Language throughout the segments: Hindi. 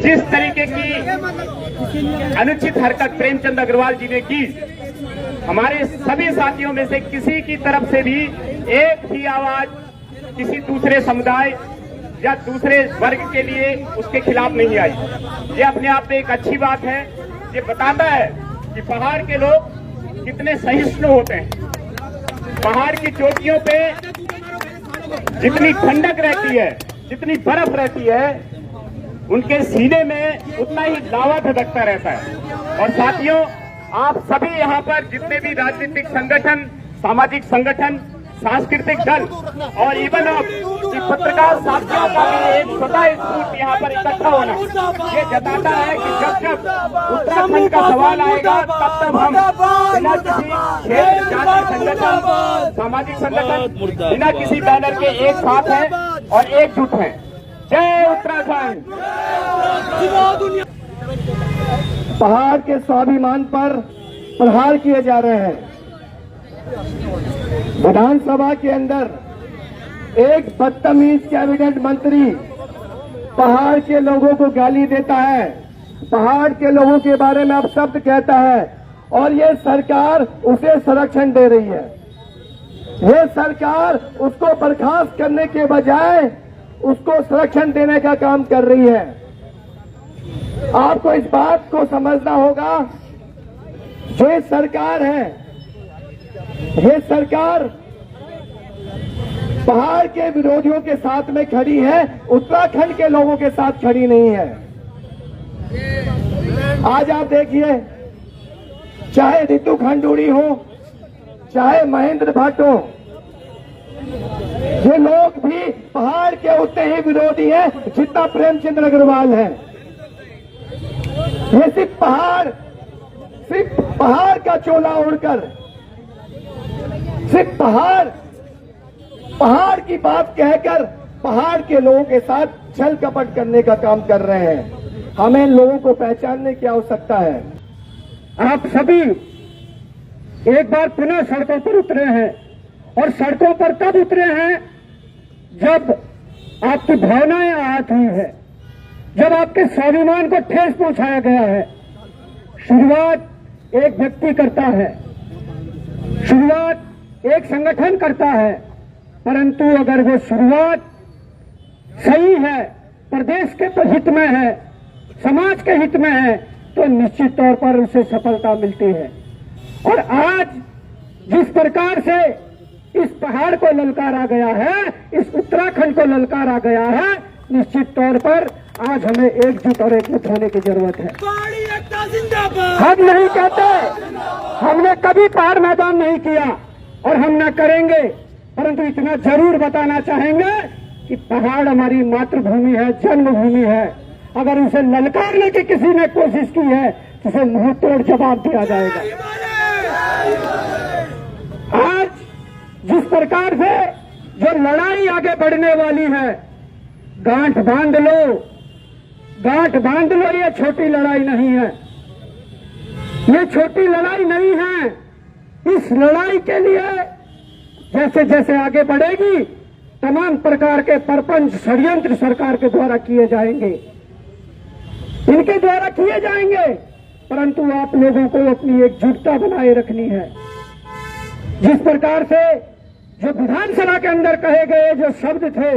जिस तरीके की अनुचित हरकत प्रेमचंद अग्रवाल जी ने की, हमारे सभी साथियों में से किसी की तरफ से भी एक भी आवाज किसी दूसरे समुदाय या दूसरे वर्ग के लिए उसके खिलाफ नहीं आई। ये अपने आप में एक अच्छी बात है। ये बताता है कि पहाड़ के लोग कितने सहिष्णु होते हैं। पहाड़ की चोटियों पे जितनी ठंडक रहती है, जितनी बर्फ रहती है, उनके सीने में उतना ही लावा धधकता रहता है। और साथियों, आप सभी यहाँ पर जितने भी राजनीतिक संगठन, सामाजिक संगठन, सांस्कृतिक दल और इवन अब पत्रकार साथियों का भी एक स्वतः स्फूर्त यहाँ पर इकट्ठा होना ये जताता है कि जब जब उत्तराखंड का सवाल आएगा तब तब हम बिना किसी क्षेत्र, जाति संगठन, सामाजिक संगठन, बिना किसी बैनर के एक साथ हैं और एकजुट हैं। जय उत्तराखंड। पहाड़ के स्वाभिमान पर प्रहार किए जा रहे हैं। विधानसभा के अंदर एक बदतमीज कैबिनेट मंत्री पहाड़ के लोगों को गाली देता है, पहाड़ के लोगों के बारे में अपशब्द कहता है और ये सरकार उसे संरक्षण दे रही है। ये सरकार उसको बर्खास्त करने के बजाय उसको संरक्षण देने का काम कर रही है। आपको इस बात को समझना होगा, जो सरकार है, ये सरकार पहाड़ के विरोधियों के साथ में खड़ी है, उत्तराखंड के लोगों के साथ खड़ी नहीं है। आज आप देखिए, चाहे रितु खंडूड़ी हो, चाहे महेंद्र भट्ट हो, ये लोग भी पहाड़ के उतने ही विरोधी हैं जितना प्रेमचंद अग्रवाल है। ये सिर्फ पहाड़ का चोला ओढ़कर, सिर्फ पहाड़ की बात कहकर पहाड़ के लोगों के साथ छल कपट करने का काम कर रहे हैं। हमें इन लोगों को पहचानने की आवश्यकता है। आप सभी एक बार पुनः सड़कों पर उतरे हैं और सड़कों पर तब उतरे हैं जब आपकी भावनाएं आहत हुई है, जब आपके स्वाभिमान को ठेस पहुंचाया गया है। शुरुआत एक व्यक्ति करता है, शुरुआत एक संगठन करता है, परंतु अगर वो शुरुआत सही है, प्रदेश के हित में है, समाज के हित में है, तो निश्चित तौर पर उसे सफलता मिलती है। और आज जिस प्रकार से इस पहाड़ को ललकारा गया है, इस उत्तराखंड को ललकारा गया है, निश्चित तौर पर आज हमें एकजुट और एकजुट होने की जरूरत है। हम नहीं कहते, हमने कभी पहाड़ मैदान नहीं किया और हम न करेंगे, परंतु इतना जरूर बताना चाहेंगे कि पहाड़ हमारी मातृभूमि है, जन्मभूमि है। अगर उसे ललकारने की किसी ने कोशिश की है तो उसे मुंह तोड़ जवाब दिया जाएगा। आज जिस प्रकार से जो लड़ाई आगे बढ़ने वाली है, गांठ बांध लो, गांठ बांध लो। ये छोटी लड़ाई नहीं है, ये छोटी लड़ाई नहीं है। इस लड़ाई के लिए जैसे जैसे आगे बढ़ेगी, तमाम प्रकार के परपंच, षड्यंत्र सरकार के द्वारा किए जाएंगे, इनके द्वारा किए जाएंगे, परंतु आप लोगों को अपनी एकजुटता बनाए रखनी है। जिस प्रकार से जो विधानसभा के अंदर कहे गए जो शब्द थे,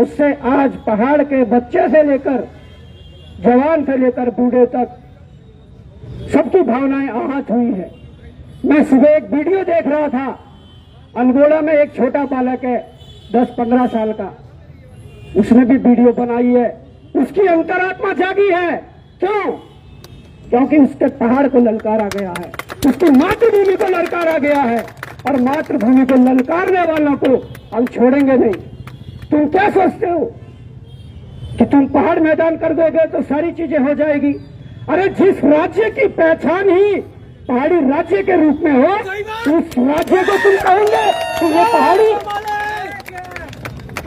उससे आज पहाड़ के बच्चे से लेकर जवान से लेकर बूढ़े तक सबकी भावनाएं आहत हुई है। मैं सुबह एक वीडियो देख रहा था, अल्मोड़ा में एक छोटा बालक है 10-15 साल का, उसने भी वीडियो बनाई है। उसकी अंतरात्मा जागी है। क्यों? क्योंकि उसके पहाड़ को ललकारा गया है, उसकी मातृभूमि को ललकारा गया है, और मातृभूमि को ललकारने वालों को हम छोड़ेंगे नहीं। तुम क्या सोचते हो कि तुम पहाड़ मैदान कर दोगे तो सारी चीजें हो जाएगी? अरे जिस राज्य की पहचान ही पहाड़ी राज्य के रूप में हो, उस राज्य को तुम कहोगे तो वो पहाड़ी।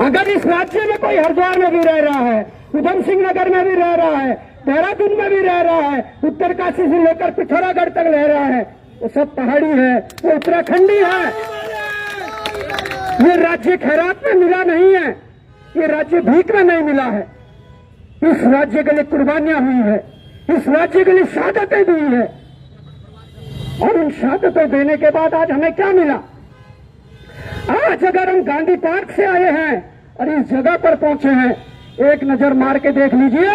अगर इस राज्य में कोई हरिद्वार में भी रह रहा है, उधम सिंह नगर में भी रह रहा है, देहरादून में भी रह रहा है, उत्तरकाशी से लेकर पिथौरागढ़ तक रह रहा है, वो सब पहाड़ी है, वो उत्तराखंडी है। ये राज्य खैरात में मिला नहीं है, ये राज्य भीख में नहीं मिला है। इस राज्य के लिए कुर्बानियां हुई है, इस राज्य के लिए शहादतें दी है, और उन शहादतें देने के बाद आज हमें क्या मिला? आज अगर हम गांधी पार्क से आए हैं और इस जगह पर पहुंचे हैं, एक नजर मार के देख लीजिए,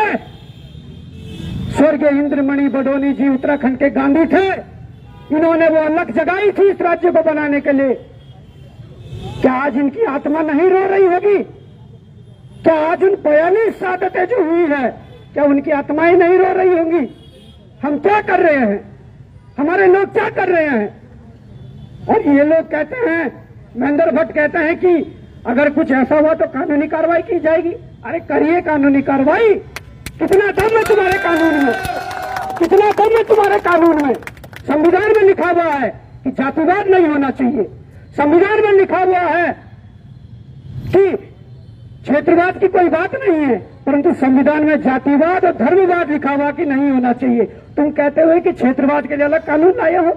स्वर्गीय इंद्रमणि बडोनी जी उत्तराखंड के गांधी थे। इन्होंने वो अलग जगाई थी इस राज्य को बनाने के लिए। क्या आज इनकी आत्मा नहीं रो रही होगी? क्या आज उन 42 शहादतें जो हुई है, क्या उनकी आत्माएं नहीं रो रही होंगी? हम क्या कर रहे हैं? हमारे लोग क्या कर रहे हैं? और ये लोग कहते हैं, महेंद्र भट्ट कहते हैं कि अगर कुछ ऐसा हुआ तो कानूनी कार्रवाई की जाएगी। अरे करिए कानूनी कार्रवाई। कितना दम है तुम्हारे कानून में? कितना दम है तुम्हारे कानून में? संविधान में लिखा हुआ है कि जातिवाद नहीं होना चाहिए। संविधान में लिखा हुआ है कि क्षेत्रवाद की कोई बात नहीं है, परंतु संविधान में जातिवाद और धर्मवाद लिखा हुआ कि नहीं होना चाहिए। तुम कहते हो कि क्षेत्रवाद के लिए अलग कानून लाए हो।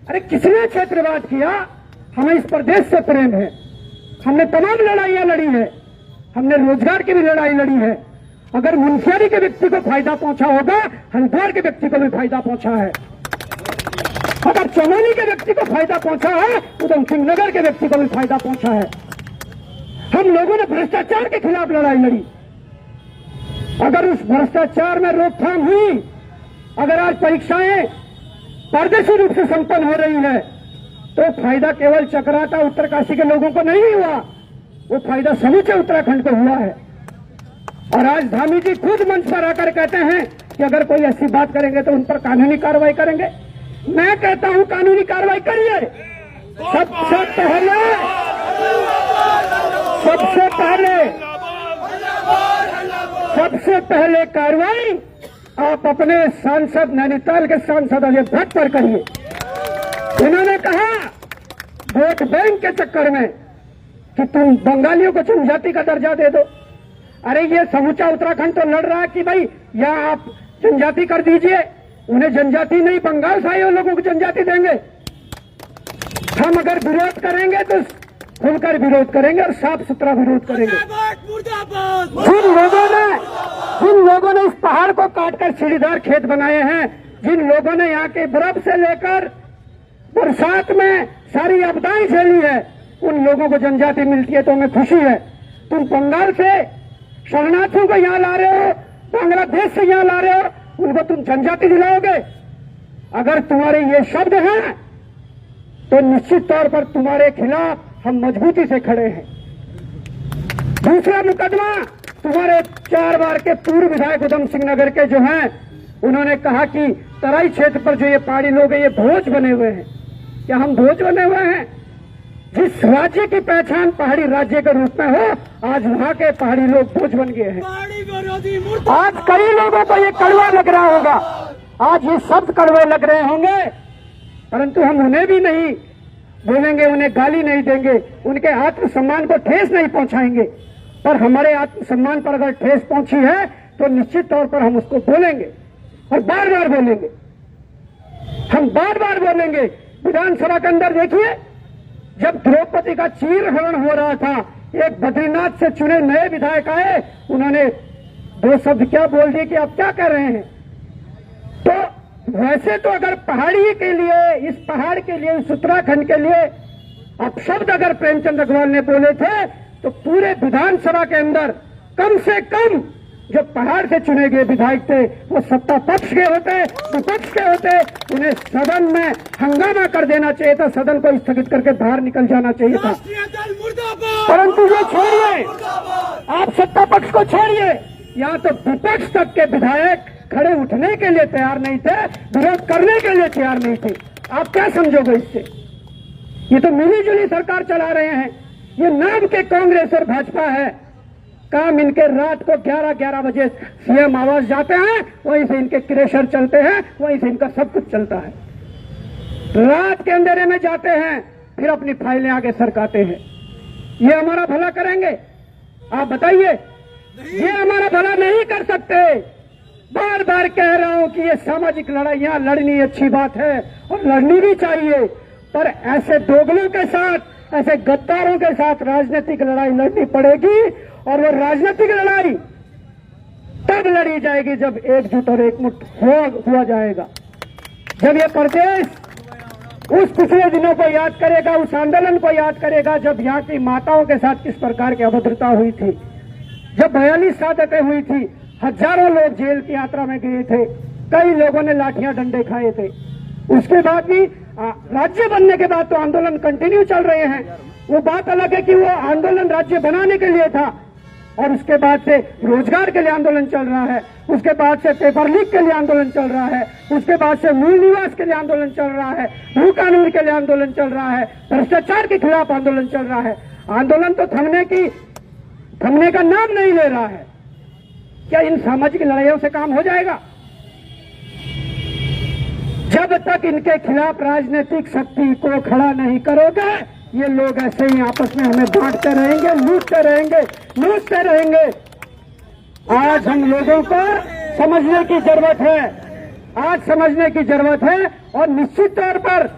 अरे किसने क्षेत्रवाद किया? हमें इस प्रदेश से प्रेम है, हमने तमाम लड़ाइयां लड़ी है, हमने रोजगार की भी लड़ाई लड़ी है। अगर मुंशियारी के व्यक्ति को फायदा पहुंचा होगा, हरिद्वार के व्यक्ति को भी फायदा पहुंचा है। अगर चमोली के व्यक्ति को फायदा पहुंचा है, उधम सिंह नगर के व्यक्ति को भी फायदा पहुंचा है। हम लोगों ने भ्रष्टाचार के खिलाफ लड़ाई लड़ी। अगर उस भ्रष्टाचार में रोकथाम हुई, अगर आज परीक्षाएं पारदर्शी रूप से संपन्न हो रही है, तो फायदा केवल चकराता उत्तरकाशी के लोगों को नहीं हुआ, वो फायदा समूचे उत्तराखंड को हुआ है। और आज धामी जी खुद मंच पर आकर कहते हैं कि अगर कोई ऐसी बात करेंगे तो उन पर कानूनी कार्रवाई करेंगे। मैं कहता हूं कानूनी कार्रवाई करिए। सबसे पहले कार्रवाई आप अपने सांसद, नैनीताल के सांसद अजय भट्ट पर करिए। उन्होंने कहा वोट बैंक के चक्कर में कि तुम बंगालियों को जनजाति का दर्जा दे दो। अरे ये समूचा उत्तराखंड तो लड़ रहा है कि भाई यहां आप जनजाति कर दीजिए। उन्हें जनजाति नहीं, बंगाल से आए हुए लोगों को जनजाति देंगे। हम अगर विरोध करेंगे तो खुलकर विरोध करेंगे और साफ सुथरा विरोध करेंगे। जिन लोगों ने इस पहाड़ को काटकर सीढ़ीदार खेत बनाए हैं, जिन लोगों ने यहाँ के बर्फ से लेकर बरसात में सारी आपदाएं झेली है, उन लोगों को जनजाति मिलती है तो हमें खुशी है। तुम बंगाल से शरणार्थियों को यहाँ ला रहे हो, बांग्लादेश से यहाँ ला रहे हो, उनको तुम जनजाति दिलाओगे। अगर तुम्हारे ये शब्द हैं तो निश्चित तौर पर तुम्हारे खिलाफ हम मजबूती से खड़े हैं। दूसरा मुकदमा, तुम्हारे 4 बार के पूर्व विधायक उधम सिंह नगर के जो हैं, उन्होंने कहा कि तराई क्षेत्र पर जो ये पहाड़ी लोग हैं ये भोज बने हुए हैं। क्या हम भोज बने हुए हैं? जिस राज्य की पहचान पहाड़ी राज्य के रूप में हो, आज वहां के पहाड़ी लोग भोज बन गए हैं। आज कई लोगों को ये कड़वा लग रहा होगा, आज ये शब्द कड़वे लग रहे होंगे, परंतु हम उन्हें भी नहीं बोलेंगे, उन्हें गाली नहीं देंगे, उनके आत्मसम्मान को ठेस नहीं पहुंचाएंगे। पर हमारे आत्मसम्मान पर अगर ठेस पहुंची है तो निश्चित तौर पर हम उसको बोलेंगे और बार बार बोलेंगे। हम बार बार बोलेंगे। विधानसभा के अंदर देखिए, जब द्रौपदी का चीरहरण हो रहा था, एक बद्रीनाथ से चुने नए विधायक आए, उन्होंने 2 शब्द क्या बोल दिए कि आप क्या कर रहे हैं। तो वैसे तो अगर पहाड़ी के लिए, इस पहाड़ के लिए, इस उत्तराखंड के लिए अपशब्द अगर प्रेमचंद अग्रवाल ने बोले थे, तो पूरे विधानसभा के अंदर कम से कम जो पहाड़ से चुने गए विधायक थे, वो सत्ता पक्ष के होते, विपक्ष के होते, उन्हें सदन में हंगामा कर देना चाहिए था, सदन को स्थगित करके बाहर निकल जाना चाहिए था। परंतु ये छोड़िए, आप सत्ता पक्ष को छोड़िए, यहाँ तो विपक्ष तक के विधायक खड़े उठने के लिए तैयार नहीं थे, विरोध करने के लिए तैयार नहीं थे। आप क्या समझोगे इससे? ये तो मिली जुली सरकार चला रहे हैं। ये नाम के कांग्रेस और भाजपा है। काम इनके रात को 11-11 बजे सीएम आवास जाते हैं, वहीं से इनके क्रेशर चलते हैं, वहीं से इनका सब कुछ चलता है। रात के अंधेरे में जाते हैं, फिर अपनी फाइलें आगे सरकाते हैं। ये हमारा भला करेंगे? आप बताइए। ये हमारा भला नहीं कर सकते। बार बार कह रहा हूं कि ये सामाजिक लड़ाइयां लड़नी अच्छी बात है और लड़नी भी चाहिए, पर ऐसे दोगलों के साथ, ऐसे गद्दारों के साथ राजनीतिक लड़ाई लड़नी पड़ेगी। और वो राजनीतिक लड़ाई तब लड़ी जाएगी जब एकजुट और एकमुठ हुआ जाएगा। जब ये प्रदेश उस पिछले दिनों को याद करेगा, उस आंदोलन को याद करेगा जब यहाँ की माताओं के साथ किस प्रकार की अभद्रता हुई थी, जब 42 शहादतें हुई थी, हजारों लोग जेल की यात्रा में गए थे, कई लोगों ने लाठियां डंडे खाए थे। उसके बाद भी राज्य बनने के बाद तो आंदोलन कंटिन्यू चल रहे हैं। वो बात अलग है कि वो आंदोलन राज्य बनाने के लिए था, और उसके बाद से रोजगार के लिए आंदोलन चल रहा है, उसके बाद से पेपर लीक के लिए आंदोलन चल रहा है, उसके बाद से मूल निवास के लिए आंदोलन चल रहा है, भू कानून के लिए आंदोलन चल रहा है, भ्रष्टाचार के खिलाफ आंदोलन चल रहा है। आंदोलन तो थमने का नाम नहीं ले रहा है। क्या इन सामाजिक लड़ाइयों से काम हो जाएगा? जब तक इनके खिलाफ राजनीतिक शक्ति को खड़ा नहीं करोगे, ये लोग ऐसे ही आपस में हमें बांटते रहेंगे, लूटते रहेंगे। आज हम लोगों को समझने की जरूरत है, आज समझने की जरूरत है। और निश्चित तौर पर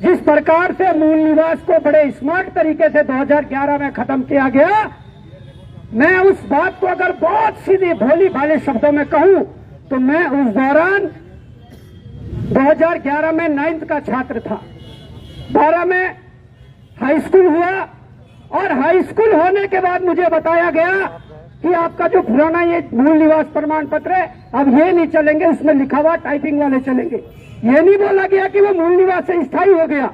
जिस प्रकार से मूल निवास को बड़े स्मार्ट तरीके से 2011 में खत्म किया गया, मैं उस बात को अगर बहुत सीधी भोली भाले शब्दों में कहूं तो मैं उस दौरान 2011 में 9th का छात्र था, 12 में हाई स्कूल हुआ, और हाई स्कूल होने के बाद मुझे बताया गया कि आपका जो पुराना ये मूल निवास प्रमाण पत्र है, अब ये नहीं चलेंगे, इसमें लिखा हुआ टाइपिंग वाले चलेंगे। ये नहीं बोला गया कि वो मूल निवास से स्थायी हो गया,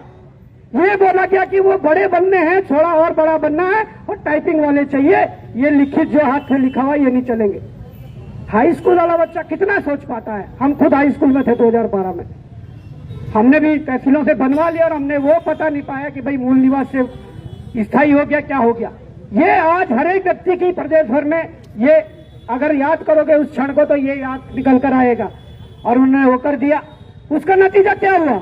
ये बोला गया कि वो बड़े बनने हैं, थोड़ा और बड़ा बनना है और टाइपिंग वाले चाहिए, ये लिखित जो हाथ से लिखा हुआ ये नहीं चलेंगे। हाई स्कूल वाला बच्चा कितना सोच पाता है? हम खुद हाई स्कूल में थे 2012 में, हमने भी तहसीलों से बनवा लिया और हमने वो पता नहीं पाया कि भाई मूल निवास से स्थायी हो गया, क्या हो गया। ये आज हर एक व्यक्ति की प्रदेश भर में, ये अगर याद करोगे उस क्षण को तो ये याद निकल कर आएगा। और उन्होंने वो कर दिया, उसका नतीजा क्या हुआ?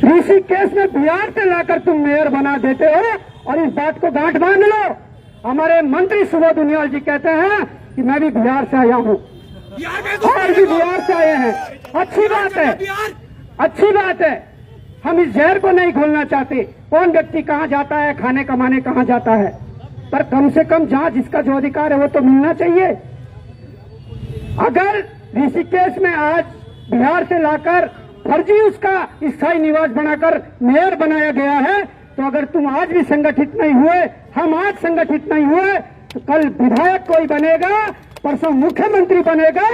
ऋषिकेश में बिहार से लाकर तुम मेयर बना देते हो, और इस बात को गांठ बांध लो। हमारे मंत्री सुबोध उनियाल जी कहते हैं कि मैं भी बिहार से आया हूं, और भी बिहार से आए हैं। अच्छी बात है, अच्छी बात है। हम इस जहर को नहीं घोलना चाहते। कौन व्यक्ति कहां जाता है, खाने कमाने कहां जाता है, पर कम से कम जहां जिसका जो अधिकार है वो तो मिलना चाहिए। अगर ऋषिकेश में आज बिहार से लाकर फर्जी उसका स्थायी निवास बनाकर मेयर बनाया गया है, तो अगर तुम आज भी संगठित नहीं हुए, हम आज संगठित नहीं हुए, तो कल विधायक कोई बनेगा, परसों मुख्यमंत्री बनेगा,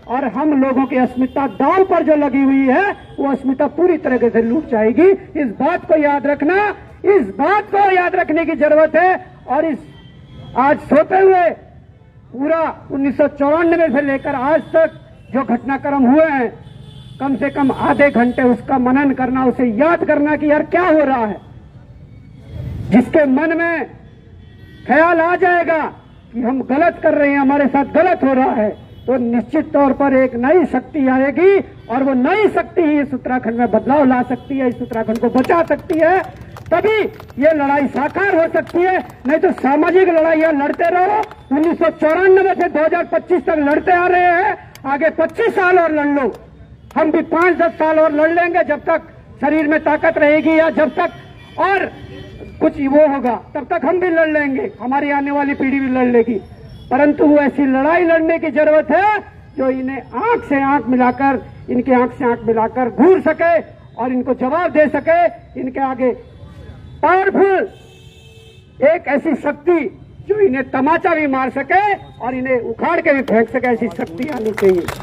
और हम लोगों की अस्मिता दांव पर जो लगी हुई है वो अस्मिता पूरी तरह से लूट जाएगी। इस बात को याद रखना, इस बात को याद रखने की जरूरत है। और इस आज सोते हुए पूरा 1994 से लेकर आज तक जो घटनाक्रम हुए हैं, कम से कम आधे घंटे उसका मनन करना, उसे याद करना कि यार क्या हो रहा है। जिसके मन में ख्याल आ जाएगा कि हम गलत कर रहे हैं, हमारे साथ गलत हो रहा है, तो निश्चित तौर पर एक नई शक्ति आएगी, और वो नई शक्ति ही इस उत्तराखंड में बदलाव ला सकती है, इस उत्तराखंड को बचा सकती है। तभी ये लड़ाई साकार हो सकती है। नहीं तो सामाजिक लड़ाइयां लड़ते रहो। 1994 से 2025 तक लड़ते आ रहे हैं, आगे 25 साल और लड़ लो। हम भी 5-10 साल और लड़ लेंगे, जब तक शरीर में ताकत रहेगी, या जब तक और कुछ वो होगा, तब तक हम भी लड़ लेंगे, हमारी आने वाली पीढ़ी भी लड़ लेगी। परंतु वो ऐसी लड़ाई लड़ने की जरूरत है जो इन्हें आंख से आंख मिलाकर, इनके आंख से आंख मिलाकर घूर सके और इनको जवाब दे सके। इनके आगे पावरफुल एक ऐसी शक्ति जो इन्हें तमाचा भी मार सके और इन्हें उखाड़ के भी फेंक सके, ऐसी शक्ति आनी चाहिए।